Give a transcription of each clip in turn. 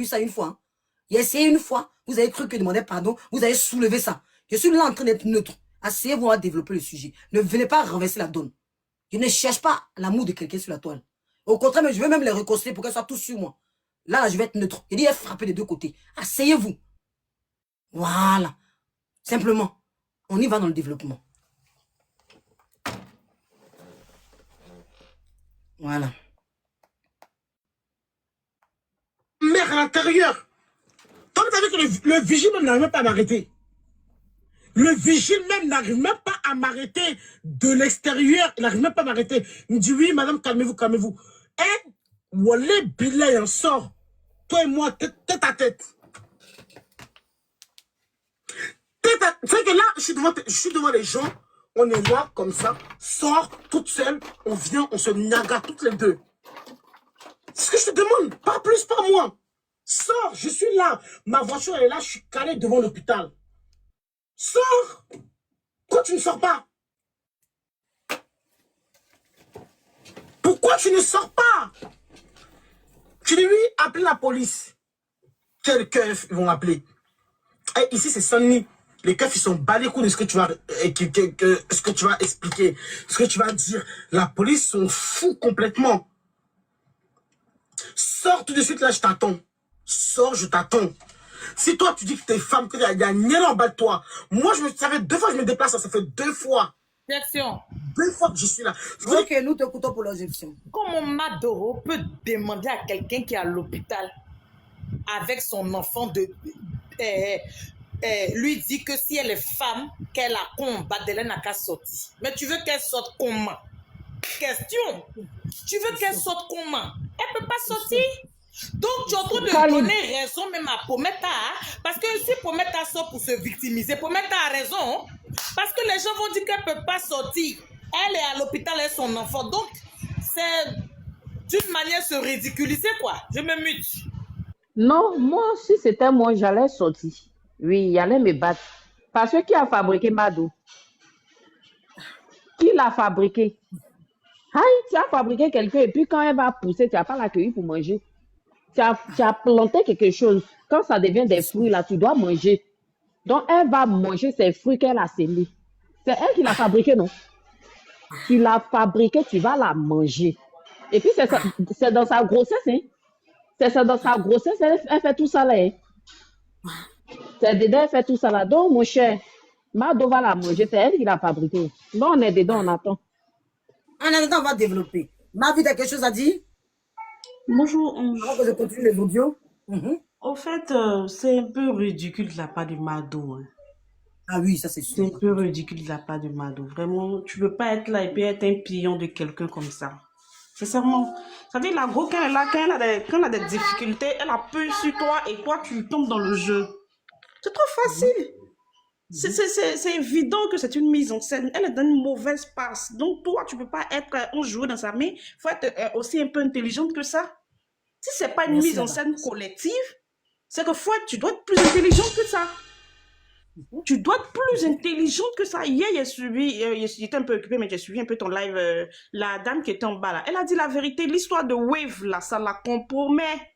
vu ça une fois. Hein. Il a essayé une fois. Vous avez cru que demander pardon. Vous avez soulevé ça. Je suis là en train d'être neutre. Asseyez-vous à développer le sujet. Ne venez pas renverser la donne. Je ne cherche pas l'amour de quelqu'un sur la toile. Au contraire, mais je veux même les réconcilier pour qu'elles soient tous sur moi. Là, je vais être neutre. Je dis, frapper des deux côtés. Asseyez-vous. Voilà. Simplement. On y va dans le développement. Voilà. Mère à l'intérieur. Comme tu as vu que le vigile même n'arrive même pas à m'arrêter. Le vigile même n'arrive même pas à m'arrêter de l'extérieur. Il n'arrive même pas à m'arrêter. Il me dit, oui, madame, calmez-vous, calmez-vous. Eh, Wallah Billah, on sort. Toi et moi, tête à tête. C'est que là, je suis devant les gens. On est là, comme ça. Sors, toute seule. On vient, on se naga toutes les deux. C'est ce que je te demande. Pas plus, pas moins. Sors, je suis là. Ma voiture, elle est là. Je suis calé devant l'hôpital. Sors. Pourquoi tu ne sors pas? Pourquoi tu ne sors pas? Tu dis oui, appelez la police. Quels keufs ils vont appeler? Et ici, c'est Sunny. Les keufs, ils sont bas les couilles de ce que tu vas, ce que tu vas expliquer, ce que tu vas dire. La police sont fous complètement. Sors tout de suite, là, je t'attends. Sors, je t'attends. Si toi, tu dis que t'es femme, qu'il y a rien en bas de toi. Moi, ça fait 2 fois que je me déplace, ça fait 2 fois. Objection. 2 fois que je suis là. Ok, nous t'écoutons pour l'objection. Comment Madoro peut demander à quelqu'un qui est à l'hôpital avec son enfant de lui dit que si elle est femme, qu'elle a combat, elle n'a qu'à sortir. Mais tu veux qu'elle sorte comment? Question. Tu veux qu'elle sorte comment? Elle peut pas sortir. Donc tu es en train de donner raison même à Pometa, parce que si Pometa sort pour se victimiser, Pometa a raison, parce que les gens vont dire qu'elle peut pas sortir. Elle est à l'hôpital avec son enfant, donc c'est d'une manière se ridiculiser quoi. Je me mute. Non, moi, si c'était moi, j'allais sortir. Oui, j'allais me battre. Parce que qui a fabriqué Mado? Qui l'a fabriqué? Aïe, tu as fabriqué quelqu'un et puis quand elle va pousser, tu n'as pas l'accueillir pour manger. Tu as planté quelque chose. Quand ça devient des fruits, là, tu dois manger. Donc, elle va manger ces fruits qu'elle a semés. C'est elle qui l'a fabriqué, non? Tu l'as fabriqué, tu vas la manger. Et puis, c'est dans sa grossesse, hein? C'est dans sa grossesse, elle fait tout ça là. Hein? C'est dedans, elle fait tout ça là. Donc, mon cher, Mado va la manger, c'est elle qui l'a fabriqué. Donc, on est dedans, on attend. En attendant, on va développer. Ma vie, tu as quelque chose à dire? Bonjour. Avant que je continue les audios. Au fait, c'est un peu ridicule de la part de Mado. Hein. Ah oui, ça c'est sûr. C'est un peu ridicule de la part de Mado. Vraiment, tu ne peux pas être là et puis être un pion de quelqu'un comme ça. Sincèrement. Ça veut dire la go, quand elle a des difficultés, elle appuie sur toi et toi, tu tombes dans le jeu. C'est trop facile. C'est évident que c'est une mise en scène. Elle est dans une mauvaise passe. Donc, toi, tu ne peux pas être un joueur dans sa main. Il faut être aussi un peu intelligente que ça. Si ce n'est pas une mise en scène collective, c'est que tu dois être plus intelligente que ça. Tu dois être plus intelligente que ça. Hier, j'étais un peu occupée, mais j'ai suivi un peu ton live. La dame qui était en bas là, elle a dit la vérité. L'histoire de Wave là, ça la compromet.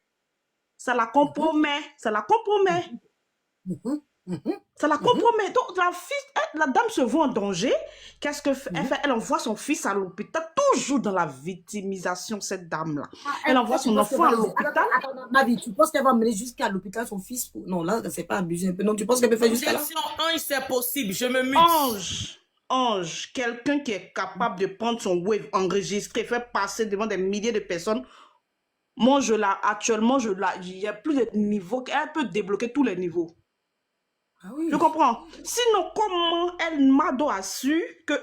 Ça la compromet. Ça la compromet. Ça la compromet. Donc, la dame se voit en danger. Qu'est-ce qu'elle fait? Elle envoie son fils à l'hôpital, toujours dans la victimisation, cette dame-là. Elle envoie son enfant à l'hôpital. Ma vie, tu penses qu'elle va mener jusqu'à l'hôpital son fils? Non, là, c'est pas abusé un peu. Non, tu penses qu'elle peut faire jusqu'à là? Ange, c'est possible. Je me mute. Ange, quelqu'un qui est capable de prendre son wave, enregistrer, faire passer devant des milliers de personnes. Moi, actuellement, il y a plus de niveaux. Elle peut débloquer tous les niveaux. Ah oui. Je comprends. Sinon, comment Mado a su que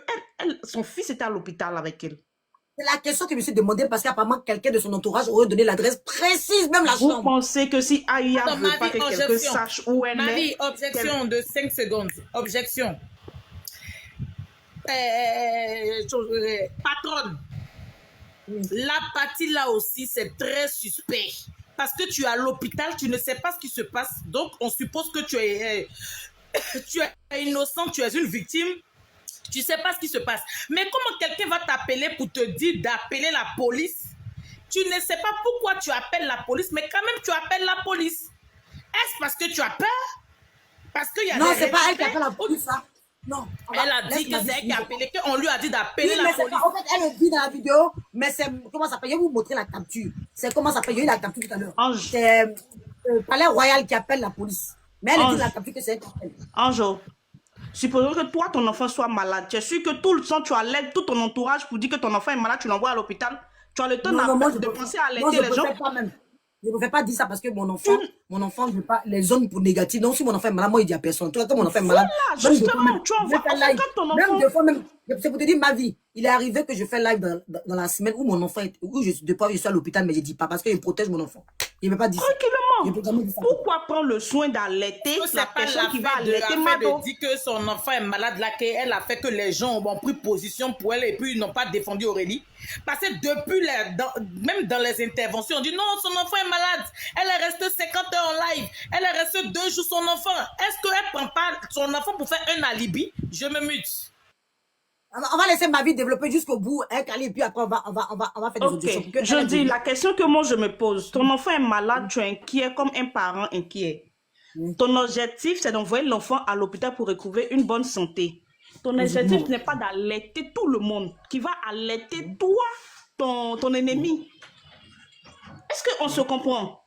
son fils était à l'hôpital avec elle? C'est la question que je me suis demandé parce qu'apparemment, quelqu'un de son entourage aurait donné l'adresse précise, même la chambre. Vous pensez que si Aya ne veut pas que quelqu'un sache où elle est? Marie, objection de 5 secondes. Objection. Patronne. La partie là aussi, c'est très suspect. Parce que tu es à l'hôpital, tu ne sais pas ce qui se passe. Donc, on suppose que tu es innocent, tu es une victime. Tu ne sais pas ce qui se passe. Mais comment quelqu'un va t'appeler pour te dire d'appeler la police Tu ne sais pas pourquoi tu appelles la police, mais quand même tu appelles la police. Est-ce parce que tu as peur? Parce qu'il y a Non, des c'est pas elle qui respects. appelle la police, ça. Non. Elle a dit que c'est elle qui a appelé, qu'on lui a dit d'appeler Oui, la mais c'est police. pas. En fait, elle le dit dans la vidéo, mais c'est. Comment ça s'appelle? Je vais vous montrer la capture. C'est comment ça s'appelle? J'ai eu la capture tout à l'heure. Ange. C'est Palais Royal qui appelle la police. Mais elle dit Ange. dans la capture que c'est elle qui appelle. Anjo, supposons que toi, ton enfant soit malade. Tu es sûr que tout le temps, tu allaites tout ton entourage pour dire que ton enfant est malade, tu l'envoies à l'hôpital. Tu as le temps Moi, je de préfère- penser à moi, allaiter je les gens. préfère pas même. Je ne préfère pas dire ça parce que mon enfant, je veux pas les zones pour négatives. Donc, si mon enfant est malade, moi, il dit à personne. Toi, quand mon enfant est malade, Voilà, même des fois, justement, même, tu je envoies. fais En fait, live. quand ton Même enfant. des fois, même, c'est pour te dire ma vie. Il est arrivé que je fais live dans la semaine où mon enfant est, où je suis à l'hôpital, mais je dis pas parce que je protège mon enfant. Il ne veut pas dire ça. Je peux jamais dire ça. Pourquoi prendre le soin d'allaiter C'est la pas personne qui va l'affaire allaiter de Mado? dire que son enfant est malade là, qu'elle a fait que les gens ont pris position pour elle et puis ils n'ont pas défendu Aurélie. Parce que depuis, même dans les interventions, on dit non, son enfant est malade. Elle est restée 50 heures en live. Elle est restée 2 jours son enfant. Est-ce qu'elle prend pas son enfant pour faire un alibi? Je me mute. On va laisser ma vie développer jusqu'au bout, hein, et puis après, on va faire des Ok, auditions. pour que je elle dis, la question que moi je me pose, ton enfant est malade, tu es inquiet comme un parent inquiet. Ton objectif, c'est d'envoyer l'enfant à l'hôpital pour recouvrer une bonne santé. Ton objectif n'est pas d'allaiter tout le monde, qui va allaiter toi, ton ennemi. Est-ce qu'on se comprend?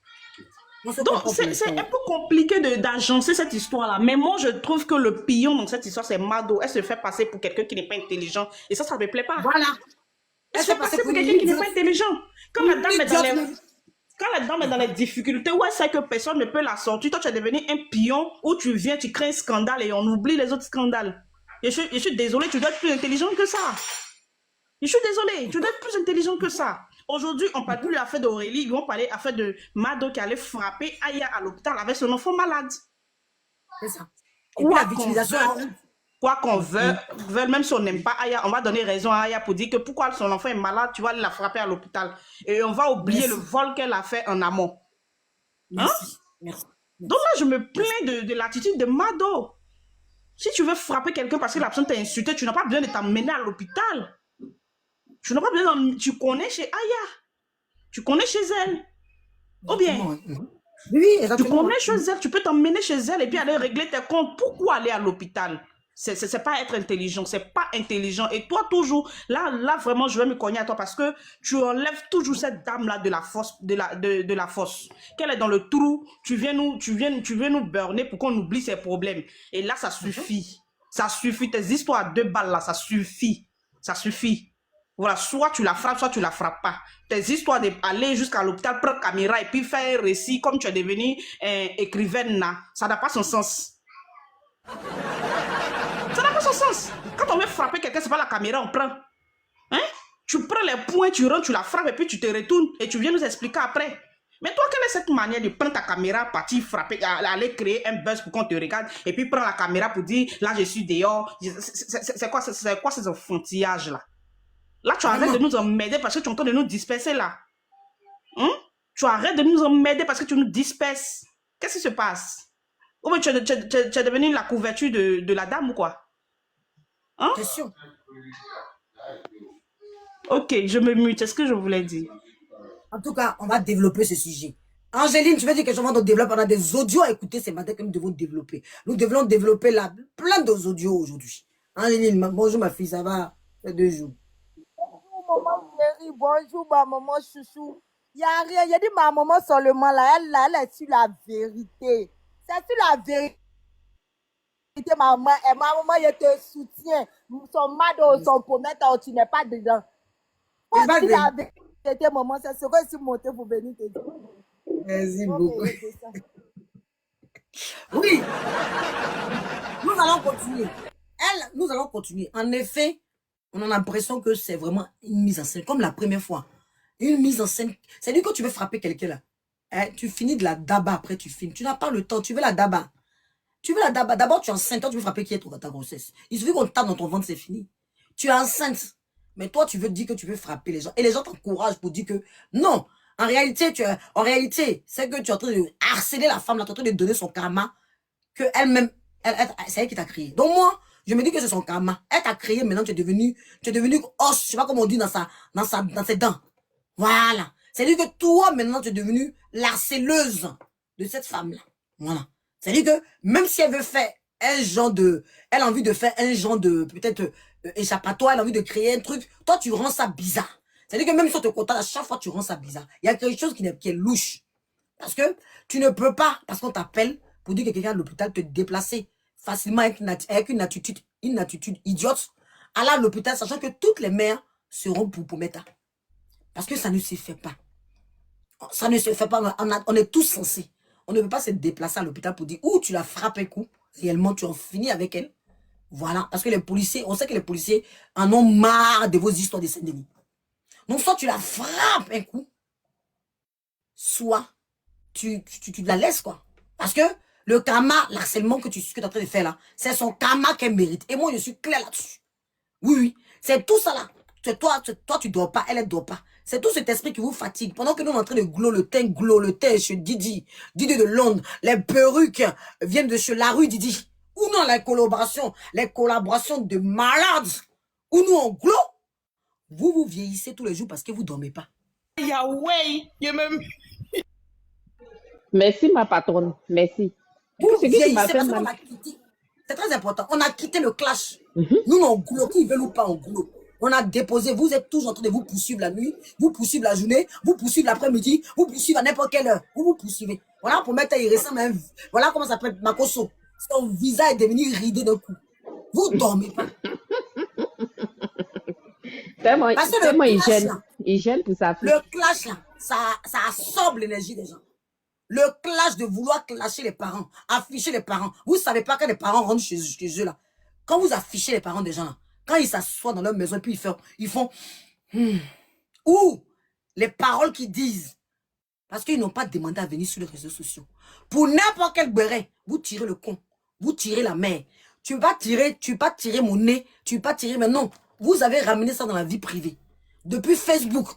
On se Donc, comprend pour c'est l'instant. un peu compliqué d'agencer cette histoire-là. Mais moi, je trouve que le pion dans cette histoire, c'est Mado. Elle se fait passer pour quelqu'un qui n'est pas intelligent. Et ça me plaît pas. Voilà. Elle se fait passer pour quelqu'un qui n'est pas intelligent. Quand la dame est dans les... idiote. Quand la dame est dans les difficultés, où elle sait que personne ne peut la sortir, toi, tu es devenu un pion où tu viens, tu crées un scandale et on oublie les autres scandales. Je suis désolée, tu dois être plus intelligent que ça. Je suis désolée, tu dois être plus intelligent que ça. Aujourd'hui, on ne parle plus de l'affaire d'Aurélie, ils vont parler de l'affaire de Mado qui allait frapper Aya à l'hôpital avec son enfant malade. C'est ça. Et puis la victimisation. Quoi qu'on veuille, même si on n'aime pas Aya, on va donner raison à Aya pour dire que pourquoi son enfant est malade, tu vas aller la frapper à l'hôpital. Et on va oublier le vol qu'elle a fait en amont. Merci. Merci. Donc là, je me plains de l'attitude de Mado. Si tu veux frapper quelqu'un parce que la personne t'a insulté, tu n'as pas besoin de t'emmener à l'hôpital. Tu n'as pas besoin tu connais chez Aya. Tu connais chez elle. Ou bien, Oui, tu exactement. connais chez elle, tu peux t'emmener chez elle et puis aller régler tes comptes. Pourquoi aller à l'hôpital? C'est pas être intelligent, c'est pas intelligent. Et toi, toujours, là vraiment, je vais me cogner à toi parce que tu enlèves toujours cette dame-là de la fosse, de la fosse. Qu'elle est dans le trou, tu viens nous burner pour qu'on oublie ses problèmes. Et là, ça suffit. Ça suffit. Tes histoires à 2 balles, là, ça suffit. Ça suffit. Voilà, soit tu la frappes, soit tu la frappes pas. Tes histoires d'aller jusqu'à l'hôpital, prendre caméra et puis faire un récit comme tu es devenu écrivaine, là, ça n'a pas son sens. Ça n'a pas son sens. Quand on veut frapper quelqu'un, c'est pas la caméra, on prend. Hein? Tu prends les points, tu rentres, tu la frappes et puis tu te retournes et tu viens nous expliquer après. Mais toi, quelle est cette manière de prendre ta caméra, partir frapper, aller créer un buzz pour qu'on te regarde et puis prendre la caméra pour dire, là, je suis dehors. C'est quoi ces enfantillages-là? Là, tu arrêtes de nous emmerder parce que tu es en train de nous disperser là. Hein? Tu arrêtes de nous emmerder parce que tu nous disperses. Qu'est-ce qui se passe? Ou bien tu es devenu la couverture de la dame ou quoi? Hein? C'est sûr. Ok, je me mute. C'est ce que je voulais dire. En tout cas, on va développer ce sujet. Angéline, tu veux dire que je vais développer? On a des audios à écouter ce matin que nous devons développer. Nous devons développer plein d'audios aujourd'hui. Angéline, bonjour ma fille, ça va? Ça fait 2 jours. Bonjour maman chérie, bonjour ma maman chouchou. Il n'y a rien, il y a dit ma maman seulement là, elle est sur la vérité. C'est sur la vérité, maman. Et ma maman, elle te soutient. Son mado, son pommette, tu n'es pas dedans. Il va Si venir. la vérité, maman, c'est ce que si monter pour venir te dire. Merci Ok, beaucoup. c'est ça. Oui. Nous allons continuer. Nous allons continuer. En effet, on a l'impression que c'est vraiment une mise en scène, comme la première fois. Une mise en scène. C'est-à-dire que tu veux frapper quelqu'un là. Hein, tu finis de la daba, après tu filmes. Tu n'as pas le temps, tu veux la daba. Tu veux la daba. D'abord, tu es enceinte, toi tu veux frapper qui est ta grossesse. Il suffit qu'on tape dans ton ventre, c'est fini. Tu es enceinte. Mais toi, tu veux dire que tu veux frapper les gens. Et les gens t'encouragent pour dire que non. En réalité, c'est que tu es en train de harceler la femme, là, tu es en train de donner son karma, que elle-même, c'est elle qui t'a créé. Donc moi, je me dis que c'est son karma. Elle t'a créé, maintenant tu es devenu os, je sais pas comment on dit dans ses dents. Voilà. C'est-à-dire que toi, maintenant, tu es devenue l'harceleuse de cette femme-là. Voilà. C'est-à-dire que même si elle veut faire un genre de... Elle a envie de faire un genre de... Peut-être échappatoire, elle a envie de créer un truc. Toi, tu rends ça bizarre. C'est-à-dire que même si on te contacte, à chaque fois, tu rends ça bizarre. Il y a quelque chose qui est louche. Parce que tu ne peux pas, parce qu'on t'appelle pour dire que quelqu'un à l'hôpital te déplacer facilement avec une attitude idiote à l'hôpital, sachant que toutes les mères seront pour Meta. Parce que ça ne se fait pas. Ça ne se fait pas. On est tous censés. On ne peut pas se déplacer à l'hôpital pour dire, ou tu la frappes un coup, réellement tu en finis avec elle. Voilà. Parce que les policiers, on sait que les policiers en ont marre de vos histoires de Saint-Denis. Donc soit tu la frappes un coup, soit tu la laisses, quoi. Parce que le karma, l'harcèlement que tu es en train de faire là, c'est son karma qu'elle mérite. Et moi, je suis clair là-dessus. Oui, oui. C'est tout ça là. Toi, tu dors pas, elle ne dort pas. C'est tout cet esprit qui vous fatigue. Pendant que nous, on est en train de glow le teint chez Didi de Londres. Les perruques viennent de chez la rue Didi. Ou non, les collaborations de malades. Ou nous, on glow. Vous vieillissez tous les jours parce que vous ne dormez pas. Yahweh, il y a même... Merci, ma patronne. Merci. Vous Ce qui m'a vieillissez fait parce qu'on mal. a quitté. C'est très important. On a quitté le clash. Mhm. Nous, on glow. Qu'ils veulent ou pas, on glow. On a déposé. Vous êtes toujours en train de vous poursuivre la nuit, vous poursuivre la journée, vous poursuivre l'après-midi, vous poursuivre à n'importe quelle heure. Vous poursuivez. Voilà pour mettre il ressemble à un... Voilà comment ça s'appelle Makoso. Son visage est devenu ridé d'un coup. Vous dormez pas. Tellement, Parce que tellement le il clash gêne. là, Il gêne pour sa fille. le clash là, ça absorbe l'énergie des gens. Le clash de vouloir clasher les parents, afficher les parents. Vous ne savez pas quand les parents rentrent chez eux là. Quand vous affichez les parents des gens là, quand ils s'assoient dans leur maison et puis ils font ou les paroles qu'ils disent. Parce qu'ils n'ont pas demandé à venir sur les réseaux sociaux. Pour n'importe quel béret, vous tirez le con. Vous tirez la mère. Tu ne vas pas tirer mon nez. Tu ne vas pas tirer... Mais non, vous avez ramené ça dans la vie privée. Depuis Facebook,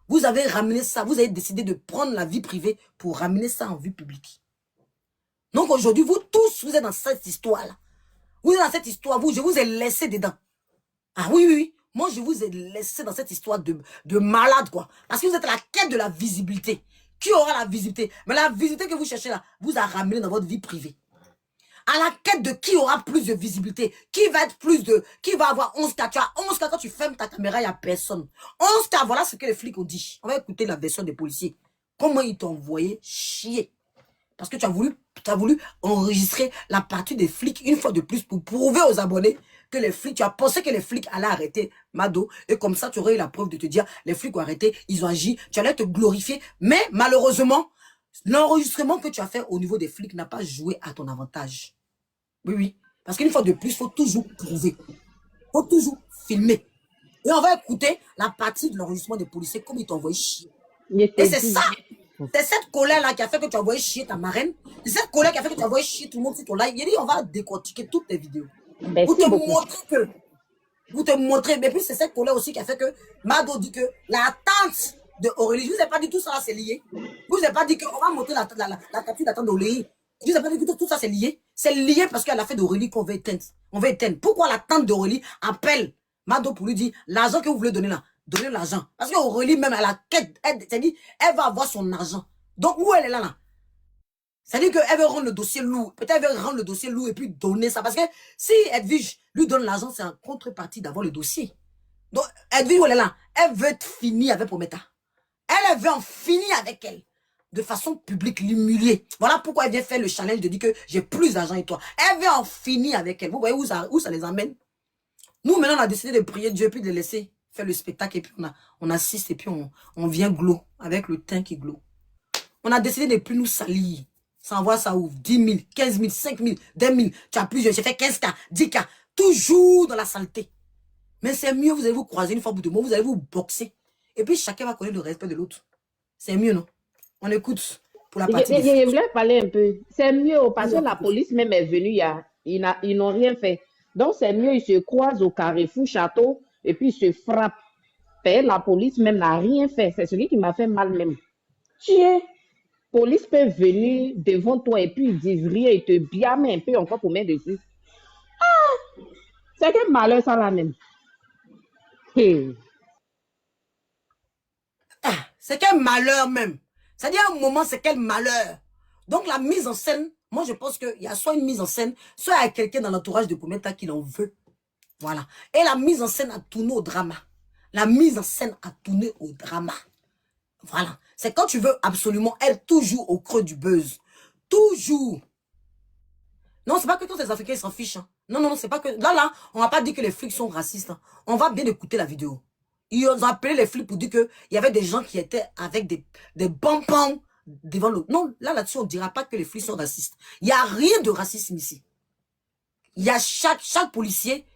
vous avez ramené ça. Vous avez décidé de prendre la vie privée pour ramener ça en vie publique. Donc aujourd'hui, vous tous, vous êtes dans cette histoire-là. Vous êtes dans cette histoire. Je vous ai laissé dedans. Ah oui, oui, oui. Moi, je vous ai laissé dans cette histoire de malade, quoi. Parce que vous êtes à la quête de la visibilité. Qui aura la visibilité? Mais la visibilité que vous cherchez là, vous a ramené dans votre vie privée. À la quête de qui aura plus de visibilité. Qui va être qui va avoir 11K. Tu as 11K quand tu fermes ta caméra, il n'y a personne. 11K, voilà ce que les flics ont dit. On va écouter la version des policiers. Comment ils t'ont envoyé chier. Parce que tu as voulu enregistrer la partie des flics une fois de plus pour prouver aux abonnés que les flics, tu as pensé que les flics allaient arrêter Mado. Et comme ça, tu aurais eu la preuve de te dire, les flics ont arrêté, ils ont agi, tu allais te glorifier. Mais malheureusement, l'enregistrement que tu as fait au niveau des flics n'a pas joué à ton avantage. Oui, oui. Parce qu'une fois de plus, il faut toujours prouver. Il faut toujours filmer. Et on va écouter la partie de l'enregistrement des policiers comme ils t'ont envoyé chier. Et c'est ça. C'est cette colère-là qui a fait que tu as envoyé chier ta marraine. C'est cette colère qui a fait que tu as envoyé chier tout le monde sur ton live. Il dit, on va décortiquer toutes tes vidéos. Pour te montrer. Mais puis c'est cette colère aussi qui a fait que Mado dit que la tante de Aurélie, je ne vous ai pas dit tout ça là, c'est lié. Je ne vous ai pas dit qu'on va montrer la capture d'attente d'Aurélie. Je ne vous ai pas dit que tout ça c'est lié. C'est lié parce qu'elle a fait d'Aurélie qu'on veut éteindre. On veut éteindre. Pourquoi la tante d'Aurélie appelle Mado pour lui dire l'argent que vous voulez donner là? Donnez l'argent. Parce qu'Aurélie même, elle a quête. Elle va avoir son argent. Donc où elle est là? C'est-à-dire qu'elle veut rendre le dossier lourd. Peut-être elle veut rendre le dossier lourd et puis donner ça. Parce que si Edwige lui donne l'argent, c'est en contrepartie d'avoir le dossier. Donc Edwige, où elle est là? Elle veut être finie avec Prometa. Elle veut en finir avec elle. De façon publique, l'humilier. Voilà pourquoi elle vient faire le challenge de dire que j'ai plus d'argent et toi. Elle veut en finir avec elle. Vous voyez où ça les emmène? Nous, maintenant, on a décidé de prier Dieu et puis de laisser faire le spectacle et puis on assiste et puis on vient glow avec le teint qui glow. On a décidé de ne plus nous salir. Ça envoie ça ouvre 10 000, 15 000, 5 000, 10 000. Tu as plusieurs, j'ai fait 15K, 10K. Toujours dans la saleté. Mais c'est mieux, vous allez vous croiser une fois au bout de mois, vous allez vous boxer. Et puis chacun va connaître le respect de l'autre. C'est mieux, non? On écoute pour la partie Je voulais parler un peu. C'est mieux parce que la police même est venue, ils n'ont rien fait. Donc c'est mieux, ils se croisent au Carrefour Château et puis ils se frappent. La police même n'a rien fait. C'est celui qui m'a fait mal même. Tiens, police peut venir devant toi et puis ils disent rien, ils te blâment un peu encore pour mettre dessus. Ah, c'est quel malheur ça là même. Hey. C'est quel malheur même. C'est-à-dire à un moment, c'est quel malheur. Donc la mise en scène, moi je pense qu'il y a soit une mise en scène, soit il y a quelqu'un dans l'entourage de Pometa qui l'en veut. Voilà. Et la mise en scène a tourné au drama. La mise en scène a tourné au drama. Voilà. C'est quand tu veux absolument être toujours au creux du buzz. Toujours. Non, c'est pas que quand les Africains s'en fichent. Hein. Non, non, non, c'est pas que... Là, on va pas dire que les flics sont racistes. Hein. On va bien écouter la vidéo. Ils ont appelé les flics pour dire qu'il y avait des gens qui étaient avec des bonbons devant le... Non, là-dessus, on ne dira pas que les flics sont racistes. Il n'y a rien de racisme ici. Il y a chaque policier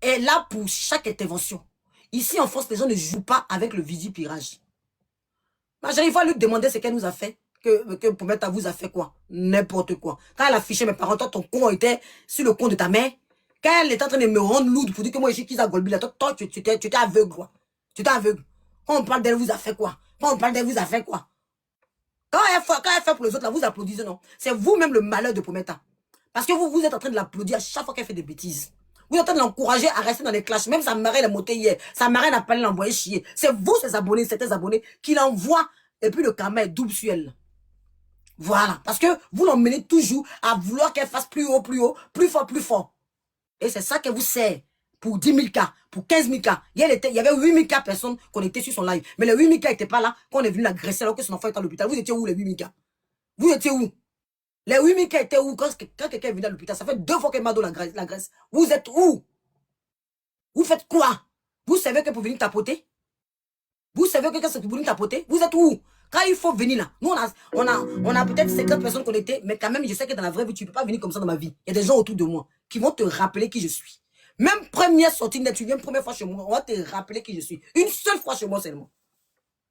est là pour chaque intervention. Ici, en France, les gens ne jouent pas avec le vidéopirage. J'arrive à lui demander ce qu'elle nous a fait. Que Pometa vous a fait quoi? N'importe quoi. Quand elle affichait mes parents, toi, ton con était sur le compte de ta mère. Quand elle était en train de me rendre lourde pour dire que moi, j'ai qui a Golbi, là, toi, tu étais aveugle, quoi. Tu étais aveugle. Quand on parle d'elle, vous a fait quoi? Quand on parle d'elle, vous a fait quoi? Quand elle fait pour les autres, là, vous applaudissez, non? C'est vous-même le malheur de Pometa. Parce que vous êtes en train de l'applaudir à chaque fois qu'elle fait des bêtises. Vous êtes en train de l'encourager à rester dans les clashs. Même sa marraine est montée hier. Sa marraine n'a pas l'envoyer chier. C'est vous, ses abonnés, certains abonnés, qui l'envoient. Et puis le karma est double sur elle. Voilà. Parce que vous l'emmenez toujours à vouloir qu'elle fasse plus haut, plus fort, plus fort. Et c'est ça qu'elle vous sert. Pour 10 000 cas, pour 15 000 cas. Il y avait 8 000 cas personnes connectées sur son live. Mais les 8 000 cas n'étaient pas là quand on est venu l'agresser alors que son enfant était à l'hôpital. Vous étiez où les 8 000 cas? Vous étiez où? Les 8 000 cas étaient où quand quelqu'un est venu à l'hôpital? Ça fait 2 fois qu'elle m'a donné la graisse. Vous êtes où? Vous faites quoi? Vous savez que pour venir tapoter? Vous savez que c'est pour venir tapoter? Vous êtes où? Quand il faut venir là, nous on a peut-être 50 personnes connectées, mais quand même je sais que dans la vraie vie, tu ne peux pas venir comme ça dans ma vie. Il y a des gens autour de moi qui vont te rappeler qui je suis. Même première sortie net, tu viens première fois chez moi, on va te rappeler qui je suis. Une seule fois chez moi seulement.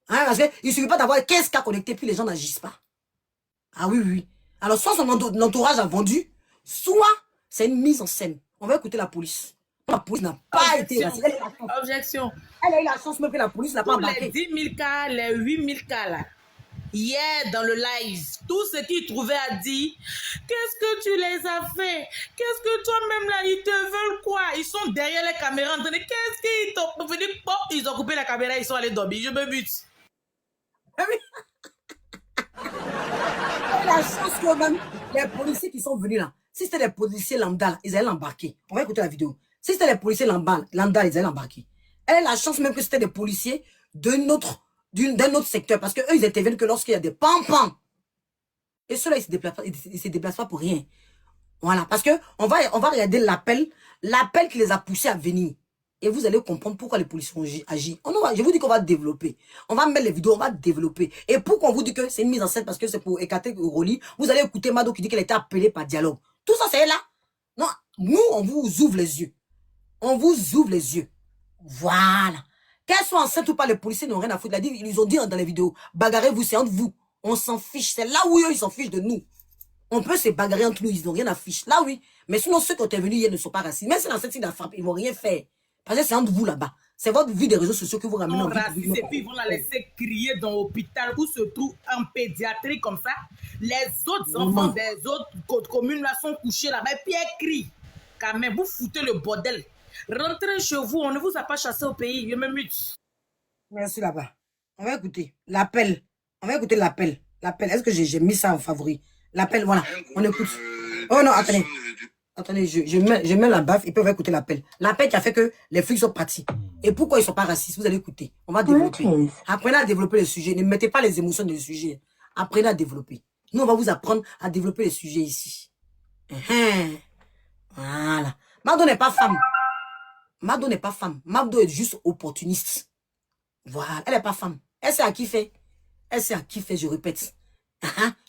Hein, parce qu'il ne suffit pas d'avoir 15 cas connectés, puis les gens n'agissent pas. Ah oui, oui. Alors soit son entourage a vendu, soit c'est une mise en scène. On va écouter la police. La police n'a pas été... Objection. Elle a eu la chance même que la police n'a pas Pour embarqué. les 10 000 cas, les 8 000 cas là, hier dans le live, tout ce qu'ils trouvaient à dire, qu'est-ce que tu les as fait? Qu'est-ce que toi-même là, ils te veulent quoi? Ils sont derrière les caméras en train de, qu'est-ce qu'ils t'ont venu? Bon, ils ont coupé la caméra, ils sont allés dormir, je me bute. La chance que même les policiers qui sont venus là, si c'était les policiers lambda, là, ils allaient l'embarquer. On va écouter la vidéo. Si c'était les policiers lambda, ils allaient l'embarquer. Elle a la chance même que c'était des policiers d'un autre secteur. Parce qu'eux, ils interviennent que lorsqu'il y a des pampans. Et ceux-là, ils se déplacent pas pour rien. Voilà. Parce que on va regarder l'appel qui les a poussés à venir. Et vous allez comprendre pourquoi les policiers ont agi. Je vous dis qu'on va développer. On va mettre les vidéos, on va développer. Et pourquoi on vous dit que c'est une mise en scène parce que c'est pour écarter Roli, vous allez écouter Mado qui dit qu'elle a été appelée par dialogue. Tout ça, c'est là. Non, nous, on vous ouvre les yeux. On vous ouvre les yeux. Voilà. Qu'elles soient enceintes ou pas, les policiers n'ont rien à foutre. Ils ont dit dans les vidéos, bagarrez-vous, c'est entre vous. On s'en fiche. C'est là où eux, ils s'en fichent de nous. On peut se bagarrer entre nous, ils n'ont rien à fiche. Là, oui. Mais sinon, ceux qui ont été venus hier ne sont pas racistes. Même si dans cette site d'affaires, ils ne vont rien faire. Parce que c'est entre vous là-bas. C'est votre vie des réseaux sociaux que vous ramenez en vie. Et puis ils vont la laisser crier dans l'hôpital où se trouve en pédiatrie comme ça. Les autres enfants des autres communes là sont couchés là-bas. Et puis elles crient. Quand même, vous foutez le bordel. Rentrez chez vous, on ne vous a pas chassé au pays. Je me mute. Merci là-bas. On va écouter l'appel. On va écouter l'appel. L'appel. Est-ce que j'ai mis ça en favori? L'appel, voilà. On écoute. Oh non, attendez. Attendez, je mets la baffe et puis on va écouter l'appel. L'appel qui a fait que les flics sont partis. Et pourquoi ils ne sont pas racistes? Vous allez écouter. On va développer. Apprenez à développer les sujets. Ne mettez pas les émotions dans les sujets. Apprenez à développer. Nous, on va vous apprendre à développer les sujets ici. Voilà. Mado n'est pas femme. Mado n'est pas femme. Mado est juste opportuniste. Voilà. Elle n'est pas femme. Elle sait à qui fait. Elle sait à qui fait, je répète.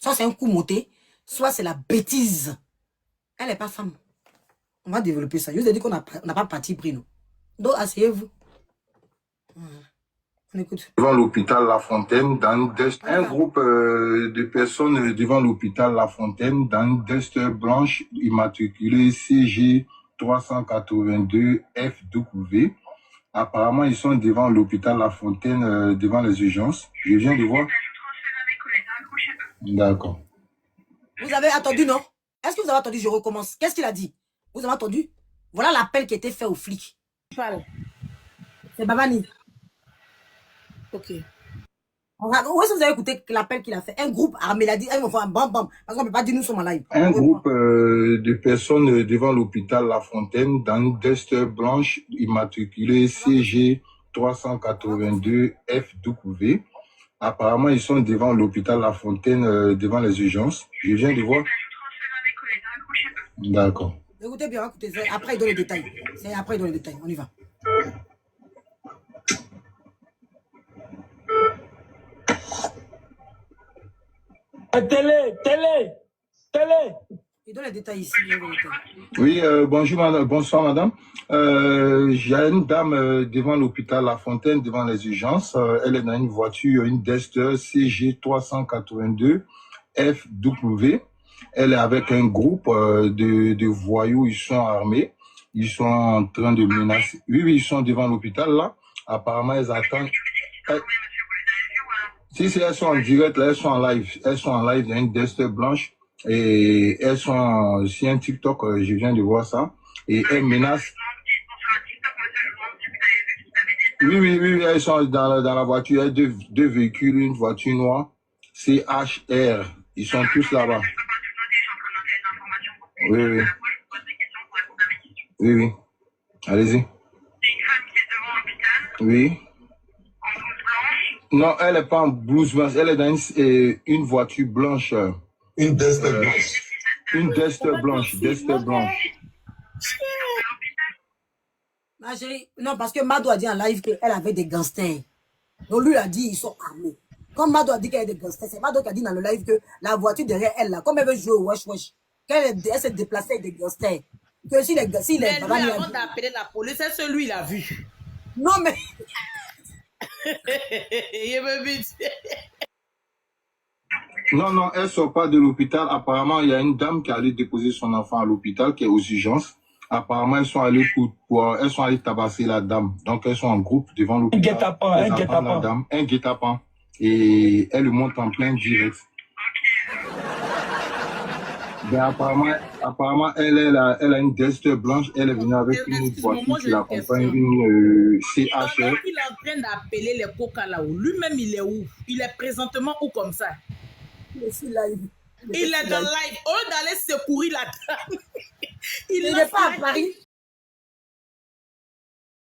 Soit c'est un coup monté, soit c'est la bêtise. Elle n'est pas femme. On va développer ça. Je vous ai dit qu'on n'a pas parti pris, nous. Donc, asseyez-vous. On écoute. Devant l'hôpital La Fontaine, un groupe de personnes devant l'hôpital La Fontaine dans une veste blanche immatriculée CG 382 FW. Apparemment, ils sont devant l'hôpital La Fontaine, devant les urgences. Je viens de voir. D'accord. Vous avez attendu, non? Est-ce que vous avez attendu? Je recommence. Qu'est-ce qu'il a dit? Vous avez entendu? Voilà l'appel qui a été fait aux flics. Parle. C'est Babani. Ok. Où est-ce que vous avez écouté l'appel qu'il a fait? Un groupe armé, il a dit, bam, bam. Parce qu'on ne peut pas dire nous sommes en live. Un groupe de personnes devant l'hôpital La Fontaine dans une veste blanche immatriculée CG 382 FW. Apparemment, ils sont devant l'hôpital La Fontaine, devant les urgences. Je viens de voir. D'accord. Écoutez bien, écoutez. Après, il donne les détails. Après, il donne les détails. On y va. Télé. Il donne les détails ici. Oui, bonjour, madame. Bonsoir, madame. J'ai une dame devant l'hôpital La Fontaine, devant les urgences. Elle est dans une voiture, une Dester CG 382 FW. Elle est avec un groupe de voyous. Ils sont armés. Ils sont en train de menacer. Oui, ils sont devant l'hôpital, là. Apparemment, ils attendent. Si, elles sont en direct, là, elles sont en live. Elles sont en live, il y a une Dester blanche. Et elles sont sur un TikTok, je viens de voir ça. Et elles menacent. Oui, elles sont dans la voiture. Il y a deux véhicules, une voiture noire, CHR. Ils sont tous là-bas. Oui. Allez-y. Oui. Non, elle n'est pas en blouse blanche. Elle est dans une voiture blanche. Une Dester blanche. Une Dester blanche. Ma chérie, non, parce que Mado a dit en live qu'elle avait des gangsters. Donc lui, il a dit ils sont armés. Comme Mado a dit qu'elle a des gangsters, c'est Mado qui a dit dans le live que la voiture derrière elle, là, comme elle veut jouer au wesh, qu'elle s'est déplacée avec des gangsters. Que si les mais lui, avant d'appeler la police, c'est celui il a vu. Non, mais... Il me vite. Non, elle ne sort pas de l'hôpital. Apparemment, il y a une dame qui est allée déposer son enfant à l'hôpital, qui est aux urgences. Apparemment, elles sont allées elles sont allées tabasser la dame. Donc, elles sont en groupe devant l'hôpital. Un guet-apens. Et elle le monte en plein direct. Ben, apparemment, elle a une Dester blanche. Elle est venue avec une voiture qui l'accompagne, une CHR. Il est en train d'appeler les coca là-haut. Lui-même, il est où? Il est présentement où comme ça? Il est live. Il est dans live. Au lieu d'aller secourir la dame. Il n'est pas à Paris.